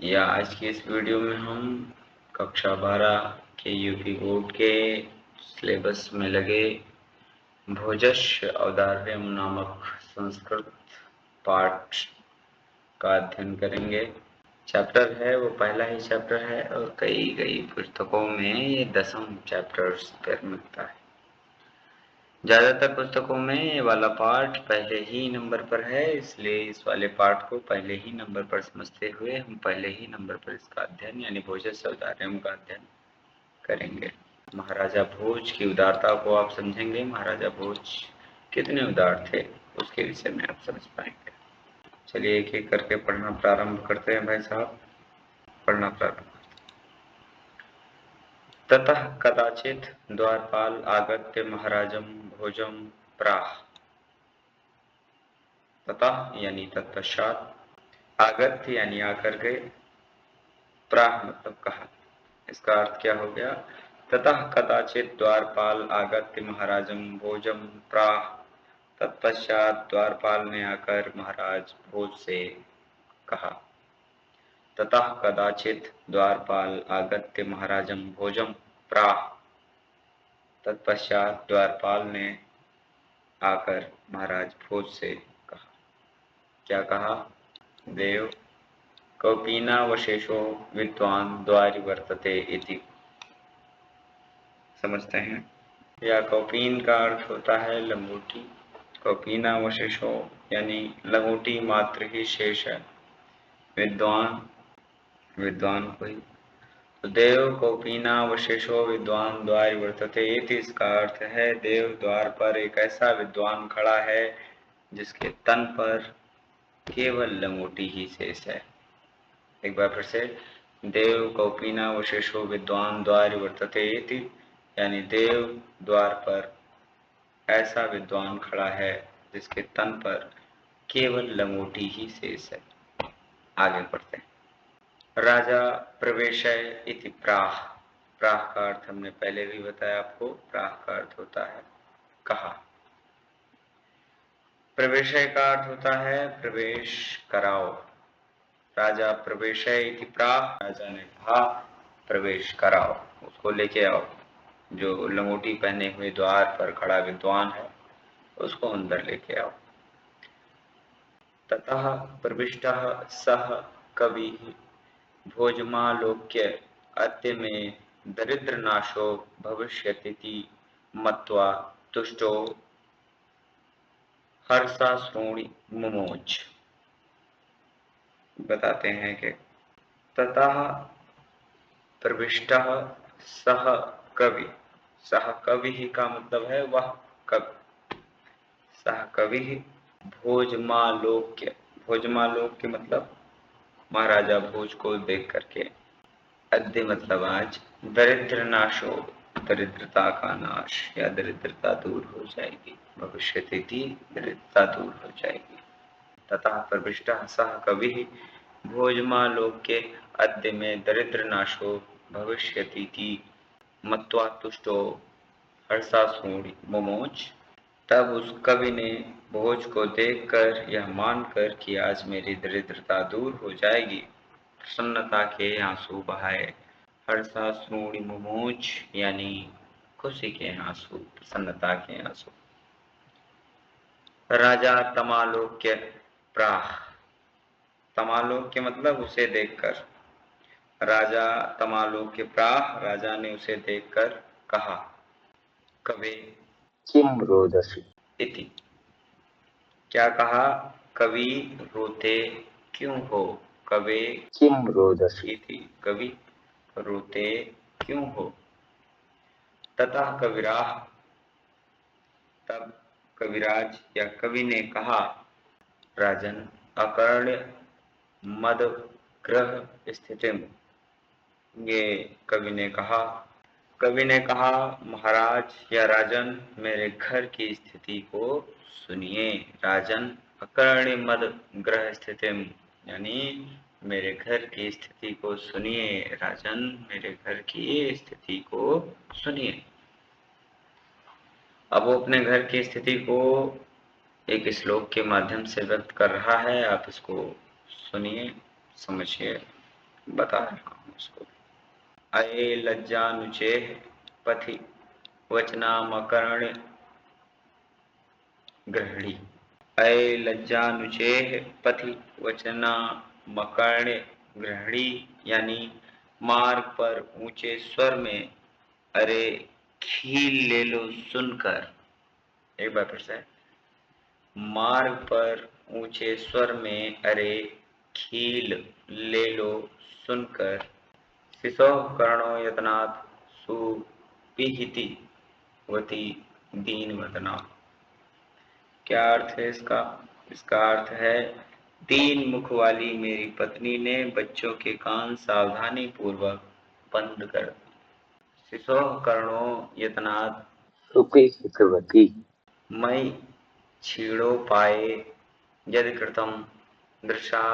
या आज की इस वीडियो में हम कक्षा 12 के यूपी बोर्ड के सिलेबस में लगे भोजस्य औदार्यम नामक संस्कृत पाठ का अध्ययन करेंगे। चैप्टर है वो पहला ही चैप्टर है और कई पुस्तकों में ये 10वां चैप्टर पर मिलता है। ज़्यादातर पुस्तकों में ये वाला पाठ पहले ही नंबर पर है, इसलिए इस वाले पाठ को पहले ही नंबर पर समझते हुए हम पहले ही नंबर पर इसका अध्ययन यानी भोजस्य औदार्यम का अध्ययन करेंगे। महाराजा भोज की उदारता को आप समझेंगे। महाराजा भोज कितने उदार थे उसके विषय में आप समझ पाएंगे। चलिए एक एक करके पढ़ना प्रारंभ करते हैं भाई साहब। पढ़ना प्रारंभ। ततः कदाचित् द्वारपाल आगत्य महाराजं भोजं प्राह। ततः यानी तत्पश्चात, आगत्य यानी आकर गए, प्राह मतलब कहा। इसका अर्थ क्या हो गया? ततः कदाचित् द्वारपाल आगत्य महाराजं भोजं प्राह। तत्पश्चात द्वारपाल ने आकर महाराज भोज से कहा। ततः कदाचित् द्वारपाल आगत्य महाराजं भोजं प्राह। तत्पश्चात द्वारपाल ने आकर महाराज भोज से कहा। क्या कहा? देव कौपीनावशेषो विद्वान द्वारि वर्तते इति। समझते हैं? या कौपीन का अर्थ होता है लंगोटी। कौपीनावशेषो यानी लंगोटी मात्र ही शेष है। विद्वान कोई। तो देव कौपीनावशेषो विद्वान द्वारि वर्तते इति, इसका अर्थ है देव द्वार पर एक ऐसा विद्वान खड़ा है जिसके तन पर केवल लंगोटी ही शेष है। एक बार फिर से, देव कौपीनावशेषो विद्वान द्वारि वर्तते इति, यानी देव द्वार पर ऐसा विद्वान खड़ा है जिसके तन पर केवल लंगोटी ही शेष है। आगे पढ़ते हैं। राजा प्रवेशय इति प्राह। प्राह का अर्थ हमने पहले भी बताया आपको। प्राह का अर्थ होता है कहा। प्रवेशय का अर्थ होता है प्रवेश कराओ। राजा प्रवेशय इति प्राह, राजा ने कहा प्रवेश कराओ, उसको लेके आओ। जो लंगोटी पहने हुए द्वार पर खड़ा विद्वान है उसको अंदर लेके आओ। ततः प्रविष्टः सः कविः भोजमालोक्य अद्य मे दरिद्रनाशो भविष्यतीति मत्वा तुष्टो हर्षाश्रूणि मुमोच। बताते हैं कि ततः प्रविष्टः सः कवि। सः कवि का मतलब है वह कवि। सः कवि भोजमालोक्य। भोजमालोक्य मतलब महाराजा भोज को देख करके, अद्य मतलब आज, दरिद्र नाशो दरिद्रता का नाश या दरिद्रता दूर हो जाएगी। भविष्यति दरिद्रता दूर हो जाएगी। ततः प्रविष्टः सः कविः भोजमालोक्य अद्य में दरिद्र नाशो भविष्यति मत्वा तुष्टो हर्षाश्रूणि मुमोच। तब उस कवि ने भोज को देखकर यह मानकर कि आज मेरी दरिद्रता दूर हो जाएगी, प्रसन्नता के आंसू बहाए। हर्षाश्रूणि मुमोच यानी खुशी के आंसू, प्रसन्नता के आंसू। राजा तमालोक्य प्राह। तमालोक्य मतलब उसे देखकर। राजा तमालोक्य प्राह, राजा ने उसे देखकर कहा। कवे किम रोदसी इति। क्या कहा? कवि रोते क्यों हो। कवे किम रोदसी इति, कवि रोते क्यों हो। ततः कविराह, तब कविराज या कवि ने कहा। राजन अकर्ण्य मद ग्रह स्थितिम। ये कवि ने कहा। कवि ने कहा महाराज या राजन मेरे घर की स्थिति को सुनिए। राजन अकर्ण्य मद ग्रह स्थितिम यानी मेरे घर की स्थिति को सुनिए। राजन मेरे घर की स्थिति को सुनिए। अब वो अपने घर की स्थिति को एक श्लोक के माध्यम से व्यक्त कर रहा है। आप इसको सुनिए, समझिए। बता रहा हूँ उसको। अये लज्जानुचेह पथि वचनामकर्ण गृहिणी। अये लज्जानुचेह पथि वचनामकर्ण गृहिणी, यानी मार्ग पर ऊंचे स्वर में अरे खील ले लो सुनकर। एक बार फिर से। मार्ग पर ऊंचे स्वर में अरे खील ले लो सुनकर। शिशोः कर्णो यतनात् सुपिहिति वती दीनवदना। क्या अर्थ है इसका? इसका अर्थ है, तीन मुख वाली मेरी पत्नी ने बच्चों के कान सावधानी पूर्वक बंद कर दिए। शिशोः कर्णो यतनात् सुपिहितवती। मयि क्षीणोपाये यदि कृतं दृशा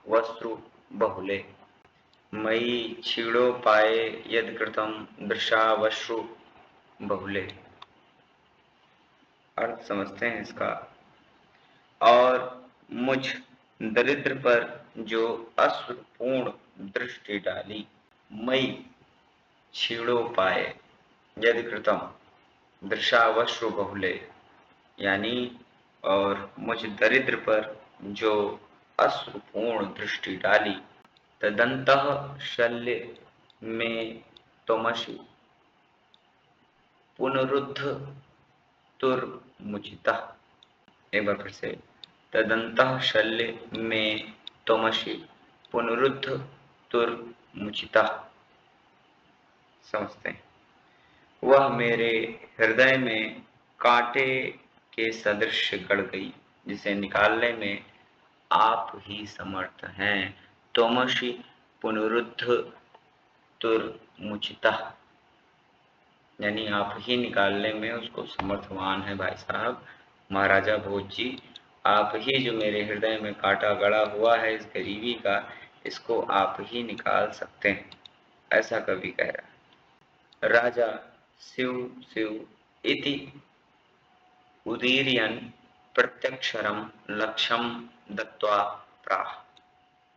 वस्त्रु बहुले। मयि क्षीणोपाये यदि कृतं दृशा वश्रु बहुले। अर्थ समझते हैं इसका। और मुझ दरिद्र पर जो अश्रुपूर्ण दृष्टि डाली। मयि क्षीणोपाये यदि कृतं दृशावश्रु बहुले, यानी और मुझ दरिद्र पर जो अश्रुपूर्ण दृष्टि डाली। तदंतः शल्य में त्वमसि पुनरुद्ध तुर्मुचितः। एक बार फिर से। तदंतः शल्य में त्वमसि पुनरुद्ध तुर्मुचितः। समझते हैं। वह मेरे हृदय में कांटे के सदृश गड़ गई, जिसे निकालने में आप ही समर्थ हैं। त्वमसि पुनरुद्ध तुर्मुचितः, यानी आप ही निकालने में उसको समर्थवान है। भाई साहब, महाराजा भोज जी, आप ही जो मेरे हृदय में कांटा गड़ा हुआ है इस गरीबी का, इसको आप ही निकाल सकते हैं। ऐसा कवि कह रहा है। राजा शिव शिव इति उदीरयन् प्रत्यक्षरम लक्ष्यम दत्वा प्राह।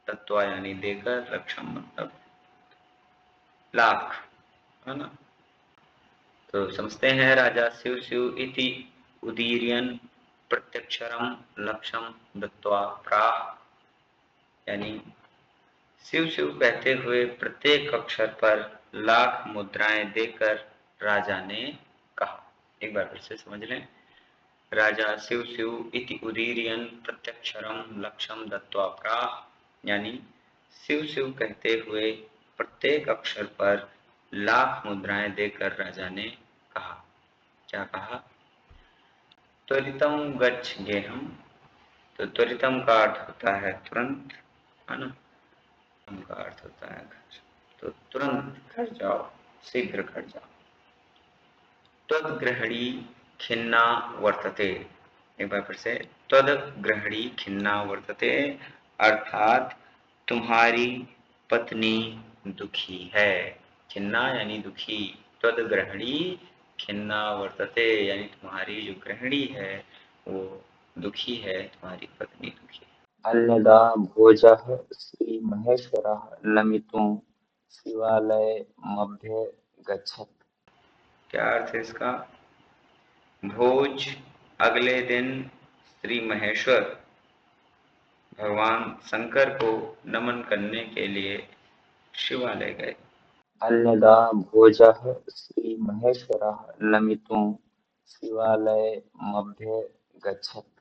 दत्वा यानी देकर, लक्ष्यम मतलब लाख, है ना। तो समझते हैं। राजा शिव शिव इति उदीरयन् प्रत्यक्षरम लक्ष्यम दत्वा प्राह, यानी शिव शिव कहते हुए प्रत्येक अक्षर पर लाख मुद्राएं देकर राजा ने कहा। एक बार फिर से समझ लें। राजा शिव शिव इति उदीरयन् प्रत्यक्षरम लक्ष्यम दत्वा प्राह, यानी शिव शिव कहते हुए प्रत्येक अक्षर पर लाख मुद्राएं देकर राजा ने कहा। क्या कहा? त्वरितम गच्छ गेहम। तो त्वरितम का अर्थ होता है तुरंत, है ना। का अर्थ होता है घर। तो तुरंत घर जाओ, शीघ्र घर जाओ। त्वद्ग्रहणी खिन्ना वर्तते। एक बार फिर से। त्वद्ग्रहणी खिन्ना वर्तते, अर्थात तुम्हारी पत्नी दुखी है। खिन्ना यानी दुखी। त्वद्ग्रहणी खिन्ना वर्तते, यानी तुम्हारी जो गृहिणी है वो दुखी है, तुम्हारी पत्नी दुखी है। अन्यदा भोजः श्रीमहेश्वरः नमितुं शिवालयमभ्य गच्छत्। क्या अर्थ है इसका? भोज अगले दिन श्री महेश्वर भगवान शंकर को नमन करने के लिए शिवालय गए। अन्यदा भोजः श्रीमहेश्वरः नमितुं शिवालयमभ्य गच्छत्,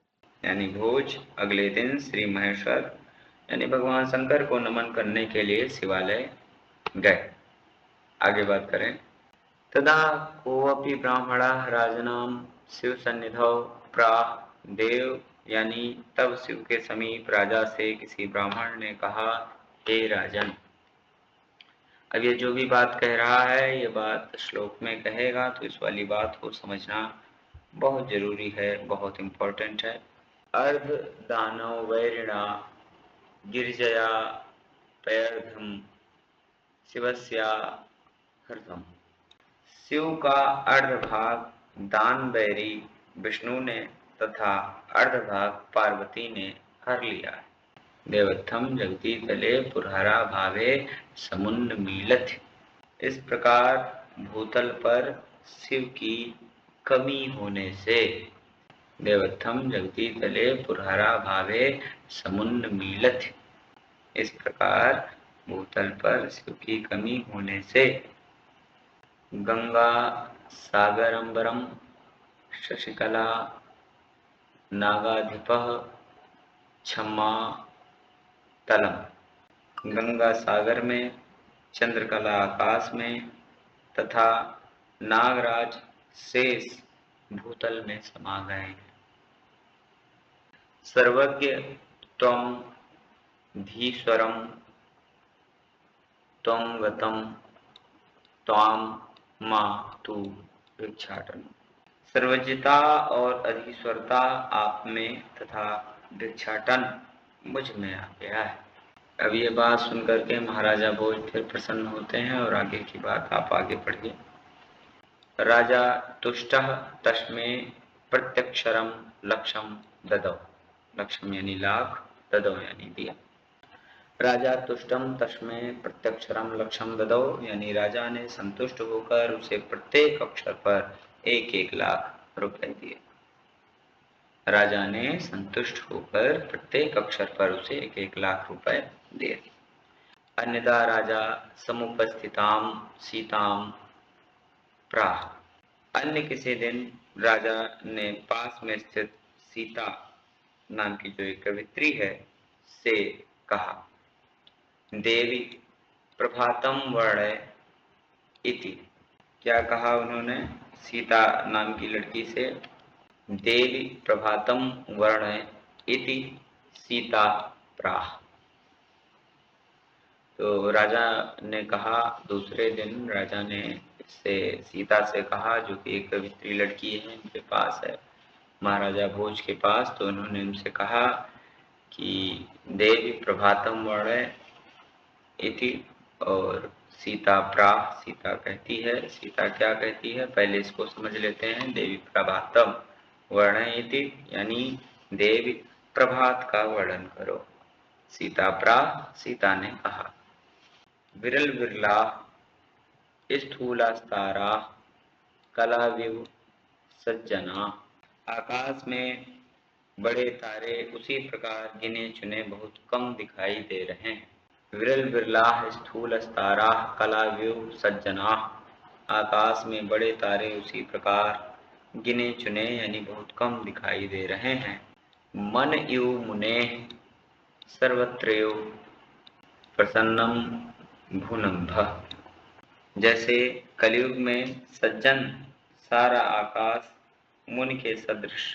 यानी भोज अगले दिन श्री महेश्वर यानी भगवान शंकर को नमन करने के लिए शिवालय गए। आगे बात करें। तदा कोऽपि ब्राह्मणः राजनाम शिव सन्निधौ प्राह देव, यानी तब शिव के समीप राजा से किसी ब्राह्मण ने कहा, हे राजन। अब ये जो भी बात कह रहा है, ये बात श्लोक में कहेगा, तो इस वाली बात को समझना बहुत जरूरी है, बहुत इम्पोर्टेंट है। अर्ध दानव वैरिणा गिरिजया पैर्घम शिवस्या हृदम। शिव का अर्धभाग दान बैरी विष्णु ने तथा अर्धभाग पार्वती ने हर लिया है। देवत्थम जगती तले पुरहरा भावे समुन्न मीलथ। इस प्रकार भूतल पर शिव की कमी होने से देवत्थम जगती तले पुरहरा भावे समुन्न मीलथ। इस प्रकार भूतल पर शिव की कमी होने से गंगा सागरंबरम शशिकला नागाधिपः क्षमा तलम। गंगा सागर में, चंद्रकला आकाश में तथा नागराज शेष भूतल में समा गए हैं। सर्वज्ञ त्वं धीश्वरम त्वं गतम त्वां मा तु भिक्षाटन। सर्वज्ञता और अधीश्वरता आप में तथा भिक्षाटन मुझ में आ गया है। अब ये बात सुनकर के महाराजा भोज फिर प्रसन्न होते हैं और आगे की बात आप आगे पढ़िए। राजा तुष्टः तस्मै प्रत्यक्षरम लक्षम ददौ। लक्षम यानी लाख, ददौ यानी दिया। राजा तुष्टम तस्मै प्रत्यक्षरम लक्षम ददौ यानी राजा ने संतुष्ट होकर उसे प्रत्येक अक्षर पर 1-1 लाख रुपए दिए। राजा ने संतुष्ट होकर प्रत्येक अक्षर पर उसे 1-1 लाख रुपए दिए। अन्यथा राजा समुपस्थिताम सीताम प्राह। अन्य किसी दिन राजा ने पास में स्थित सीता नाम की जो एक कवित्री है से कहा, देवी प्रभातम वर्णय इति। क्या कहा उन्होंने सीता नाम की लड़की से, देवी प्रभातम वर्णय इति सीता प्राह। तो राजा ने कहा, दूसरे दिन राजा ने से सीता से कहा, जो कि एक कवित्री लड़की है उनके पास है, महाराजा भोज के पास, तो उन्होंने उनसे कहा कि देवी प्रभातम वर्णय इति और सीता प्राह, सीता कहती है। सीता क्या कहती है पहले इसको समझ लेते हैं। देवी प्रभातम वर्णय इति यानी देवी प्रभात का वर्णन करो। सीता प्राह, सीता ने कहा। विरल विरला स्थूलास्तारा कलाविव सज्जना। आकाश में बड़े तारे उसी प्रकार गिने चुने बहुत कम दिखाई दे रहे हैं। विरल विरला स्थूलस्तारा कलाव्यूह सज्जना। आकाश में बड़े तारे उसी प्रकार गिने चुने यानी बहुत कम दिखाई दे रहे हैं। मन इव मुने सर्वत्रयो प्रसन्नम भुनम्भः। जैसे कलयुग में सज्जन सारा आकाश मुनि के सदृश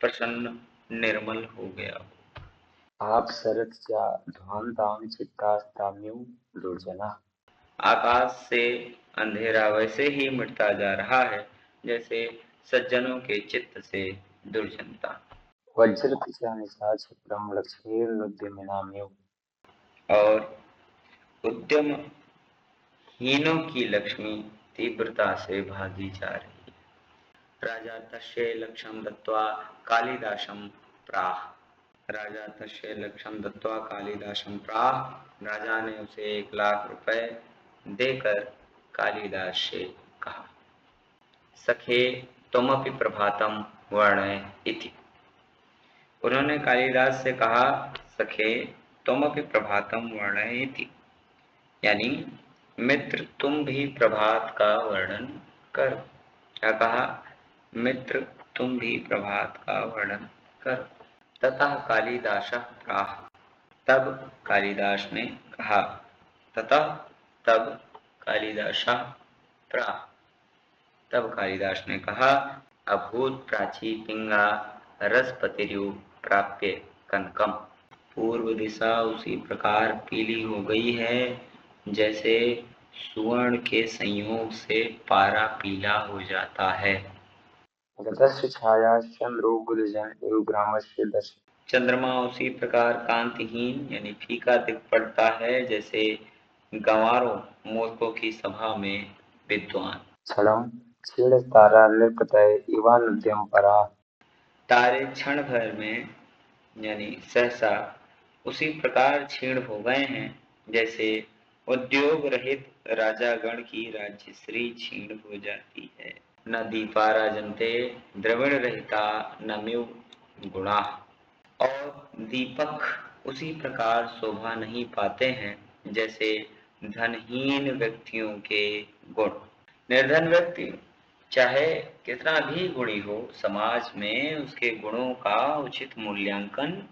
प्रसन्न निर्मल हो गया। आप शरत्या ध्वांताम चित्तास्ताम्यु दुर्जना। आकाश से अंधेरा वैसे ही मिटता जा रहा है जैसे सज्जनों के चित्त से दुर्जनता। वज्रतिचा निशाचक्रम लक्ष्मीर्नुद्यमिनाम्यु। और उद्यम हीनों की लक्ष्मी तीव्रता से भागी जा रही है। राजा तस्य लक्ष्यम दत्वा कालिदासम प्राह। राजा तस्य लक्ष्यम दत्वा कालिदासम प्राह। राजा ने उसे 1 लाख रुपए देकर कालिदास से कहा, सखे तुमपि प्रभातम वर्णय इति। उन्होंने कालिदास से कहा, सखे तुमपि प्रभातम वर्णय इति यानी मित्र तुम भी प्रभात का वर्णन करो। क्या कहा, मित्र तुम भी प्रभात का वर्णन करो। ततः कालिदास प्राह। तब कालिदास ने कहा। ततः तब कालिदास प्राह। तब कालिदास ने कहा, अभूत प्राची पिंगा रसपतिरु प्राप्य कनकम। पूर्व दिशा उसी प्रकार पीली हो गई है जैसे सुवर्ण के संयोग से पारा पीला हो जाता है। गतस्य छाया चंद्रो बुधजन एव ग्रामस्य दश। चंद्रमा उसी प्रकार कांतिहीन यानी फीका दिख पड़ता है जैसे गंवारों मूर्खों की सभा में विद्वान। क्षणम क्षीण तारा निर्पतय इवानुद्यम परा। तारे क्षण भर में यानी सहसा उसी प्रकार क्षीण हो गए हैं, जैसे उद्योग रहित राजागण की राज्यश्री क्षीण हो जाती है। न दीपा राजन्ते द्रविण रहिता नम्यु गुणा। और दीपक उसी प्रकार शोभा नहीं पाते हैं जैसे धनहीन व्यक्तियों के गुण। निर्धन व्यक्ति चाहे कितना भी गुणी हो, समाज में उसके गुणों का उचित मूल्यांकन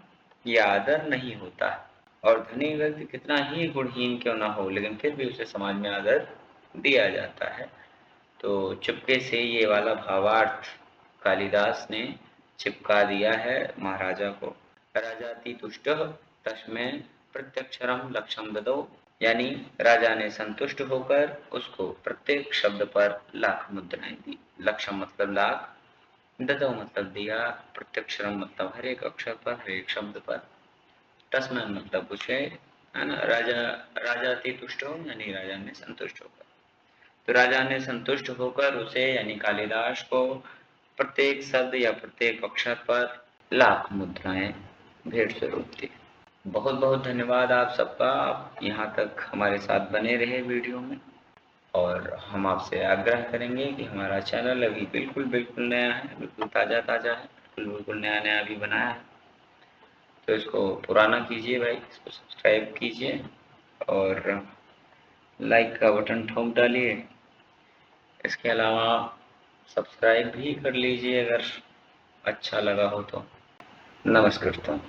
या आदर नहीं होता। और धनी व्यक्ति कितना ही गुणहीन क्यों ना हो, लेकिन फिर भी उसे समाज में आदर दिया जाता है। तो चुपके से ये वाला भावार्थ कालिदास ने चिपका दिया है महाराजा को। राजाति तुष्टः तस्मै प्रत्यक्षरम लक्षम ददौ। यानी राजा ने संतुष्ट होकर उसको प्रत्येक शब्द पर लाख मुद्राएं दी। लक्षम मतलब लाख, ददौ मतलब दिया, प्रत्यक्षरम मतलब हर एक अक्षर पर, हर एक शब्द पर, तस्मै मतलब उसे, है ना। राजा राजा अति तुष्ट हो यानी राजा ने संतुष्ट होकर। तो राजा ने संतुष्ट होकर उसे यानी कालिदास को प्रत्येक शब्द या प्रत्येक अक्षर पर लाख मुद्राएं भेंट स्वरूप दी। बहुत बहुत धन्यवाद आप सबका, आप यहाँ तक हमारे साथ बने रहे वीडियो में। और हम आपसे आग्रह करेंगे कि हमारा चैनल अभी बिल्कुल बिल्कुल नया है, बिल्कुल ताज़ा ताज़ा है, बिल्कुल बिल्कुल नया नया अभी बनाया है। तो इसको पुराना कीजिए भाई, इसको सब्सक्राइब कीजिए और लाइक का बटन ठोक डालिए। इसके अलावा सब्सक्राइब भी कर लीजिए अगर अच्छा लगा हो तो। नमस्कार।